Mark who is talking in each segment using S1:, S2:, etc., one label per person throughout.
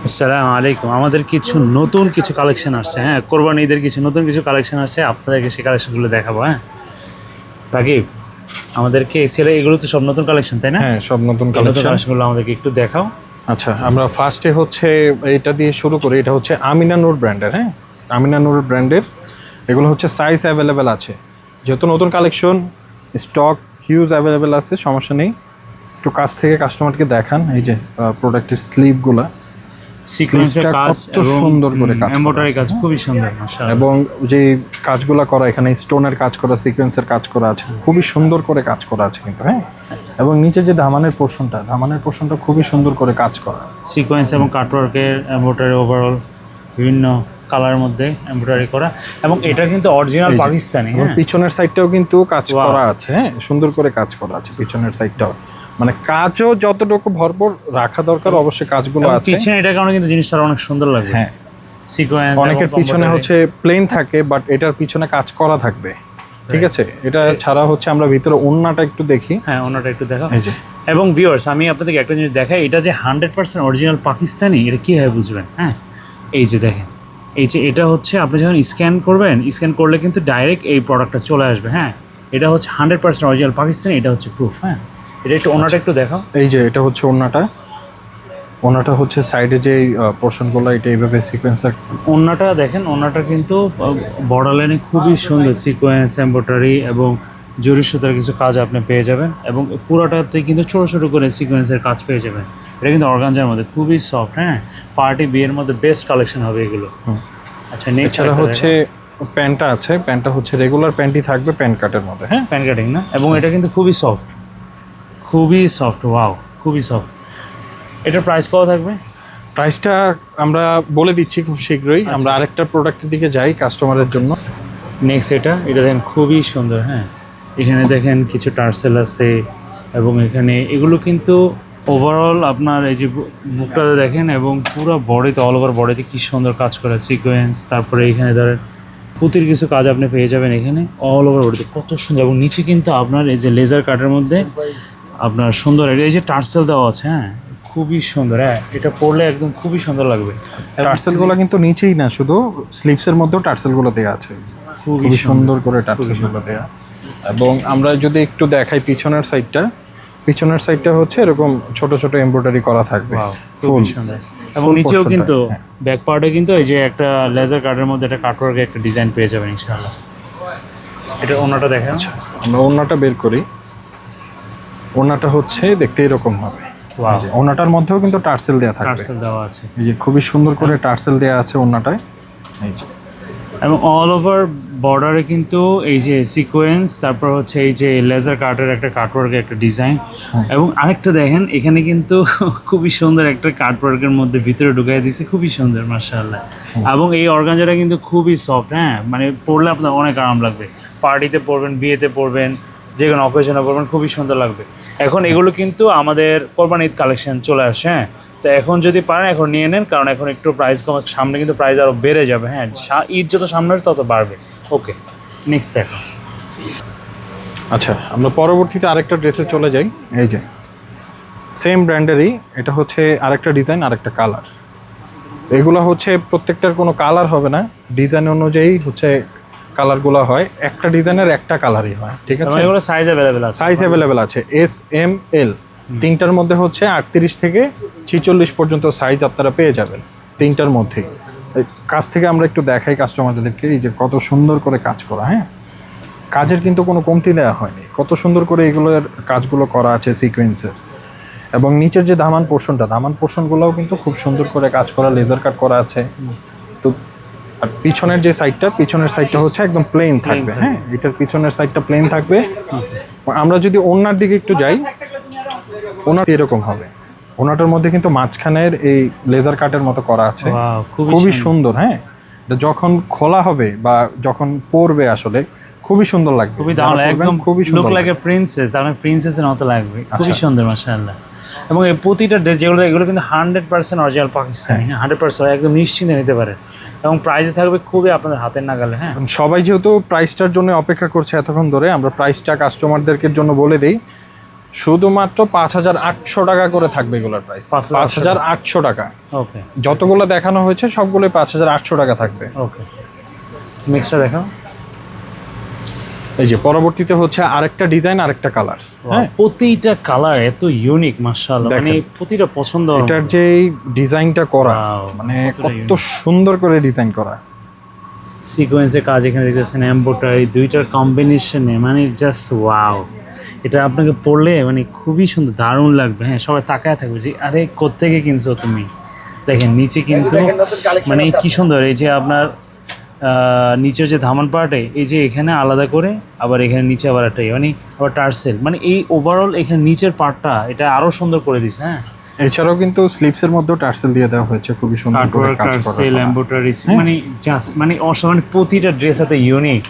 S1: আসসালামু আলাইকুম। আমাদের কিছু নতুন কিছু কালেকশন আসছে, হ্যাঁ, কোরবানি ঈদের কিছু নতুন কিছু কালেকশন আসছে, আপনাদেরকে সেই কালেকশনগুলো দেখাবো। হ্যাঁ রাকিব, আমাদেরকে এই সেলে এগুলো তো সব নতুন কালেকশন, তাই না?
S2: হ্যাঁ, সব নতুন
S1: এই নতুন
S2: কালেকশন।
S1: কালেকশনগুলো আমাদেরকে একটু দেখাও।
S2: আচ্ছা, আমরা ফার্স্টে হচ্ছে এটা দিয়ে শুরু করি। এটা হচ্ছে আমিনা নূর ব্র্যান্ডের। হ্যাঁ, আমিনা নূর ব্র্যান্ডের এগুলো হচ্ছে সাইজ অ্যাভেলেবেল আছে, যেহেতু নতুন কালেকশন, স্টক হিউজ অ্যাভেলেবেল আছে, সমস্যা নেই। একটু কাছ থেকে কাস্টমারকে দেখান এই যে প্রোডাক্টের স্লিভগুলা,
S1: সিকোয়েন্সের কাজ
S2: কত
S1: এবং
S2: সুন্দর করে কাজ
S1: এমব্রয়ডারি কাজ খুবই সুন্দর মাশাআল্লাহ।
S2: এবং যে কাজগুলো করা, এখানে স্টোনের কাজ করা, সিকোয়েন্সের কাজ করা আছে, খুবই সুন্দর করে কাজ করা আছে কিন্তু। হ্যাঁ, এবং নিচে যে ধামানের পোর্শনটা খুবই সুন্দর করে কাজ করা,
S1: সিকোয়েন্স এবং কাটওয়ার্কের এমব্রয়ডারি ওভারঅল বিভিন্ন কালারের মধ্যে এমব্রয়ডারি করা, এবং এটা কিন্তু অরিজিনাল পাকিস্তানি।
S2: এবং
S1: হ্যাঁ,
S2: পিছনের সাইডটাও কিন্তু কাজ করা আছে। হ্যাঁ, সুন্দর করে কাজ করা আছে পিছনের সাইডটাও, মানে কাজও যতটুকু ভরপুর রাখা দরকার অবশ্যই কাজগুলো আছে
S1: পিছনে এটা কারণে কিন্তু জিনিসটা অনেক সুন্দর লাগবে।
S2: হ্যাঁ,
S1: সিকোয়েন্স
S2: অনেকের পিছনে হচ্ছে প্লেন থাকে, বাট এটার পিছনে কাজ করা থাকবে। ঠিক আছে, এটা ছাড়া হচ্ছে আমরা ভিতরে ওন্নাটা একটু দেখি।
S1: হ্যাঁ, ওন্নাটা একটু দেখাও।
S2: এই যে,
S1: এবং ভিউয়ার্স, আমি আপনাদেরকে একটা জিনিস দেখাই, এটা যে 100% অরিজিনাল পাকিস্তানি, এটা কীভাবে বুঝবেন? হ্যাঁ, এই যে দেখেন, এই যে এটা হচ্ছে আপনি যখন স্ক্যান করবেন, স্ক্যান করলে কিন্তু ডাইরেক্ট এই প্রোডাক্টটা চলে আসবে। হ্যাঁ, এটা হচ্ছে 100% অরিজিনাল পাকিস্তানি, এটা হচ্ছে প্রুফ। হ্যাঁ, এটা একটু ওন্নাটা একটু দেখাও।
S2: এই যে এটা হচ্ছে ওন্নাটা হচ্ছে সাইডে যে পোর্শনগুলো, এটা এইভাবে সিকোয়েন্সার।
S1: ওন্নাটা দেখেন, ওন্নাটা কিন্তু বর্ডার লাইনে খুবই সুন্দর সিকোয়েন্স, এমব্রয়ডারি এবং জরি সুতার কিছু কাজ আপনি পেয়ে যাবেন, এবং পুরোটাতে কিন্তু ছোটো ছোটো করে সিকোয়েন্সের কাজ পেয়ে যাবেন। এটা কিন্তু অর্গানজার মধ্যে খুবই সফট। হ্যাঁ, পার্টি বিয়ের মধ্যে বেস্ট কালেকশন হবে এগুলো। আচ্ছা, নেক্সট
S2: এছাড়া হচ্ছে প্যান্টটা আছে, প্যান্টটা হচ্ছে রেগুলার প্যান্টই থাকবে প্যান্ট কাটের মধ্যে। হ্যাঁ,
S1: প্যান কাটিং না, এবং এটা কিন্তু খুবই সফট, ওয়াও, খুবই সফট। এটার প্রাইস কত থাকবে?
S2: প্রাইসটা আমরা বলে দিচ্ছি খুব শীঘ্রই। আমরা আরেকটা প্রোডাক্টের দিকে যাই কাস্টমারের জন্য।
S1: নেক্সট এটা দেখেন, খুবই সুন্দর। হ্যাঁ, এখানে দেখেন কিছু টার্সেল আছে, এবং এখানে এগুলো কিন্তু ওভারঅল আপনার এই যে মুখটাতে দেখেন, এবং পুরো বডিতে, অল ওভার বডিতে কী সুন্দর কাজ করে সিকোয়েন্স। তারপরে এখানে ধরেন পুঁতির কিছু কাজ আপনি পেয়ে যাবেন এখানে, অল ওভার বডিতে কত সুন্দর। এবং নিচে কিন্তু আপনার এই যে লেজার কাটের মধ্যে আপনার সুন্দর এই যে টার্সেল দেওয়া আছে। হ্যাঁ, খুবই সুন্দর। হ্যাঁ, এটা পরলে একদম খুবই সুন্দর লাগবে।
S2: টার্সেলগুলো কিন্তু নিচেই না, শুধু স্লিভসের মধ্যেও টার্সেলগুলো দেওয়া আছে, খুবই সুন্দর করে টার্সেলগুলো দেওয়া। এবং আমরা যদি একটু দেখাই পিছনের সাইডটা হচ্ছে এরকম ছোট ছোট এমব্রয়ডারি করা থাকবে,
S1: খুবই সুন্দর। এবং নিচেও কিন্তু ব্যাক পার্টে কিন্তু এই যে একটা লেজার কাটের মধ্যে একটা কাটওয়ার্কের একটা ডিজাইন পেয়ে যাবেন ইনশাআল্লাহ। এটা ওন্নাটা দেখেন।
S2: আমরা ওন্নাটা বের করি। ওন্নাটা হচ্ছে দেখতে এরকম হবে। ওন্নাটার মধ্যেও কিন্তু টার্সেল দেওয়া থাকবে,
S1: টার্সেল দেওয়া আছে।
S2: এই যে খুবই সুন্দর করে টার্সেল দেওয়া আছে ওন্নাটায়। এই যে,
S1: এবং অল ওভার বর্ডারে কিন্তু এই যে সিকোয়েন্স, তারপর হচ্ছে এই যে লেজার কাটের একটা কাটওয়ার্কের একটা ডিজাইন। এবং আরেকটা দেখেন, এখানে কিন্তু খুবই সুন্দর একটা কাটওয়ার্কের মধ্যে ভিতরে ঢুকাই দিয়েছে, খুবই সুন্দর মাশাআল্লাহ। এবং এই অর্গানজাটা কিন্তু খুবই সফট। হ্যাঁ, মানে পরলে আপনার অনেক আরাম লাগবে, পার্টিতে পরবেন, বিয়েতে পরবেন, যে কোনো অকেশনে পরবেন, খুবই সুন্দর লাগবে। এখন এগুলো কিন্তু আমাদের কোরবানি ঈদ কালেকশন চলে আসে। হ্যাঁ, তো এখন যদি পারেন এখন নিয়ে নেন, কারণ এখন একটু প্রাইস কম, সামনে কিন্তু প্রাইস আরও বেড়ে যাবে। হ্যাঁ, ঈদ যত সামনে তত বাড়বে। ওকে, নেক্সট দেখো।
S2: আচ্ছা, আমরা পরবর্তীতে আরেকটা ড্রেসে চলে যাই। এই যে সেম ব্র্যান্ডেরই, এটা হচ্ছে আরেকটা ডিজাইন, আরেকটা কালার। এগুলো হচ্ছে প্রত্যেকটার কোনো কালার হবে না, ডিজাইন অনুযায়ী হচ্ছে কালারগুলো হয়, একটা ডিজাইনের একটা কালারই হয়। ঠিক আছে,
S1: এগুলো সাইজ অ্যাভেলেবেল আছে,
S2: সাইজ অ্যাভেলেবেল আছে, এস, এম, এল, তিনটার মধ্যে হচ্ছে 38 থেকে 46 পর্যন্ত সাইজ আপনারা পেয়ে যাবেন তিনটার মধ্যেই। কাছ থেকে আমরা একটু দেখাই কাস্টমারদেরকে, এই যে কত সুন্দর করে কাজ করা। হ্যাঁ, কাজের কিন্তু কোনো কমতি দেওয়া হয়নি, কত সুন্দর করে এগুলোর কাজগুলো করা আছে সিকোয়েন্সের। এবং নিচের যে দামান পোর্শনগুলোও কিন্তু খুব সুন্দর করে কাজ করা, লেজার কাট করা আছে। তো আর পিছনের সাইডটা হচ্ছে একদম প্লেন থাকবে। হ্যাঁ, এটার পিছনের সাইডটা প্লেন থাকবে। আমরা যদি ওন্নার দিকে একটু যাই, ওন্না এরকম হবে। ওন্নাটার মধ্যে কিন্তু মাঝখানের এই লেজার কাটের মতো করা আছে, খুবই সুন্দর। হ্যাঁ, এটা যখন খোলা হবে বা যখন পরবে আসলে খুবই সুন্দর লাগবে,
S1: খুবই দারুণ, একদম খুবই সুন্দর, লুক লাইক এ প্রিন্সেস, আপনার প্রিন্সেসের মতো লাগবে, খুবই সুন্দর মাশাআল্লাহ। এবং এই প্রতিটা ড্রেস এগুলো কিন্তু 100% অরিজিনাল পাকিস্তানি। হ্যাঁ, 100% একদম নিশ্চিন্তে নিতে পারে, এবং প্রাইস থাকবে খুবই আপনাদের হাতের নাগালে। হ্যাঁ,
S2: সবাই যেহেতু প্রাইসটার জন্য অপেক্ষা করছে এতক্ষণ ধরে, আমরা প্রাইসটা কাস্টমারদেরকে জন্য বলে দিই। শুধুমাত্র 5,800 টাকা করে থাকবে এগুলোর প্রাইস, 5,800 টাকা।
S1: ওকে
S2: যতগুলো দেখানো হয়েছে সবগুলোই 5,800 টাকা থাকবে।
S1: ওকে, নেক্সটটা দেখাও।
S2: এই যে পরবর্তীতে হচ্ছে আরেকটা ডিজাইন, আরেকটা কালার। হ্যাঁ,
S1: প্রতিটা কালার এত ইউনিক মাশাআল্লাহ, মানে
S2: দেখেন।
S1: প্রতিটা পছন্দ।
S2: এটার যে ডিজাইনটা করা,
S1: Wow,
S2: মানে
S1: কতটা
S2: কত সুন্দর করে ডিজাইন করা।
S1: সিকোয়েন্সের কাজ এখানে দেখতেছেন, এমব্রয়ডারি, দুইটার কম্বিনেশনে মানে জাস্ট ওয়াও। এটা আপনাকে পড়লে মানে খুবই সুন্দর, দারুণ লাগবে। হ্যাঁ, সবাই তাকায় থাকবে যে আরে কোত্থেকে কিনছো তুমি। দেখেন নিচে কিন্তু মানে কি সুন্দর, এই যে আপনার নিচের যে ধামান পার্টে, এই যে এখানে আলাদা করে, আবার এখানে নিচে আবার একটা মানে আবার টার্সেল, মানে এই ওভারঅল এখানে নিচের পার্টটা এটা আরো সুন্দর করে দিছে। হ্যাঁ,
S2: এছাড়াও কিন্তু স্লিভসের মধ্যেও টার্সেল দিয়ে দেওয়া হয়েছে, খুবই সুন্দর করে
S1: কাটওয়ার্ক,
S2: কাজ করা।
S1: টার্সেল, এমব্রয়ডারি, মানে জাস্ট মানে অসাধারণ, প্রতিটা ড্রেস এত ইউনিক।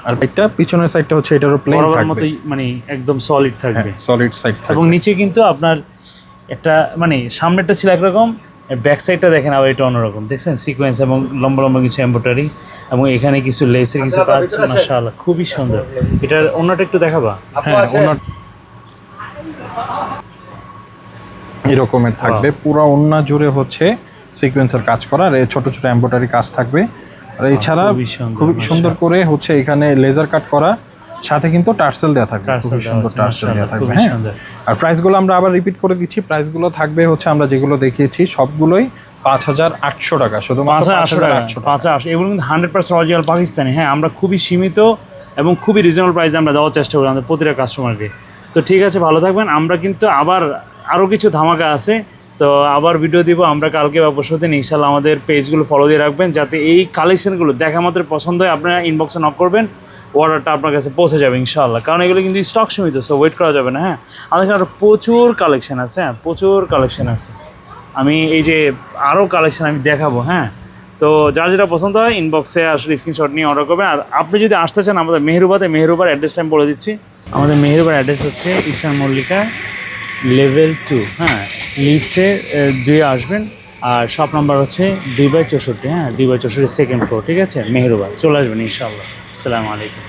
S2: আর একটা পিছনের সাইডটা হচ্ছে এটারও প্লেন
S1: বরাবর
S2: থাকবে,
S1: মতোই মানে একদম সলিড থাকবে।
S2: সলিড সাইড
S1: এবং
S2: থাকবে।
S1: নিচে কিন্তু আপনার একটা মানে সামনেরটা ছিল একরকম, ব্যাক সাইডটা দেখেন আবার এটা অন্যরকম, দেখছেন সিকোয়েন্স এবং লম্বা লম্বা কিছু এমব্রয়ডারি, এবং এখানে কিছু লেসের কিছু কাজ, মাশাআল্লাহ খুবই সুন্দর। এটার অন্যটা একটু দেখাবা।
S2: হ্যাঁ, ওনার এরকমের থাকবে, পুরো ওন্না জুড়ে হচ্ছে সিকোয়েন্সের কাজ করা, আর এই ছোট ছোট এমব্রয়ডারি কাজ থাকবে। আর এছাড়া
S1: খুবই সুন্দর,
S2: খুবই সুন্দর করে হচ্ছে এখানে লেজার কাট করা, সাথে কিন্তু টার্সেল দেওয়া থাকবে,
S1: টার্সেল
S2: খুবই
S1: দেওয়া
S2: সুন্দর
S1: আছে,
S2: টার্সেল দেওয়া
S1: মাশাআল্লাহ,
S2: থাকবে।
S1: খুবই
S2: হ্যাঁ,
S1: সুন্দর।
S2: আর প্রাইসগুলো আমরা আবার রিপিট করে দিচ্ছি। প্রাইসগুলো থাকবে হচ্ছে আমরা যেগুলো দেখিয়েছি সবগুলোই 5,800 টাকা, শুধুমাত্র
S1: 5,800 টাকা,
S2: 5,800 টাকা।
S1: 5,800, এগুলো কিন্তু 100% অরিজিনাল পাকিস্তানি। হ্যাঁ, আমরা খুবই সীমিত এবং খুবই রিজনেবল প্রাইসে আমরা দেওয়ার চেষ্টা করি আমাদের প্রতিটা কাস্টমারকে। তো ঠিক আছে, ভালো থাকবেন। আমরা কিন্তু আবার আরও কিছু ধামাকা আছে, তো আবার ভিডিও দিব আমরা কালকে বা পরশু দিন। ইনশাল্লাহ আমাদের পেজগুলো ফলো দিয়ে রাখবেন, যাতে এই কালেকশনগুলো দেখা মাত্র পছন্দ হয় আপনারা ইনবক্সে নক করবেন, অর্ডারটা আপনার কাছে পৌঁছে যাবে ইনশাআল্লাহ। কারণ এগুলো কিন্তু স্টক সীমিত, সো ওয়েট করা যাবে না। হ্যাঁ, আমাদের এখানে আরও প্রচুর কালেকশন আছে। হ্যাঁ, প্রচুর কালেকশন আছে। আমি এই যে আরও কালেকশন আমি দেখাবো। হ্যাঁ, তো যার যেটা পছন্দ হয় ইনবক্সে আসলে স্ক্রিনশট নিয়ে অর্ডার করবেন। আর আপনি যদি আসতে চান আমাদের মেহেরুবার অ্যাড্রেসটা আমি বলে দিচ্ছি। আমাদের মেহেরুবার অ্যাড্রেস হচ্ছে ইস্টার্ন মল্লিকা লেভেল 2। হ্যাঁ, লিফটে 2 আসবেন, আর শপ নাম্বার হচ্ছে 2/64। হ্যাঁ, 2/64 সেকেন্ড ফ্লোর। ঠিক আছে, মেহেরুবার চলে আসবেন ইনশাআল্লাহ। আসসালামু আলাইকুম।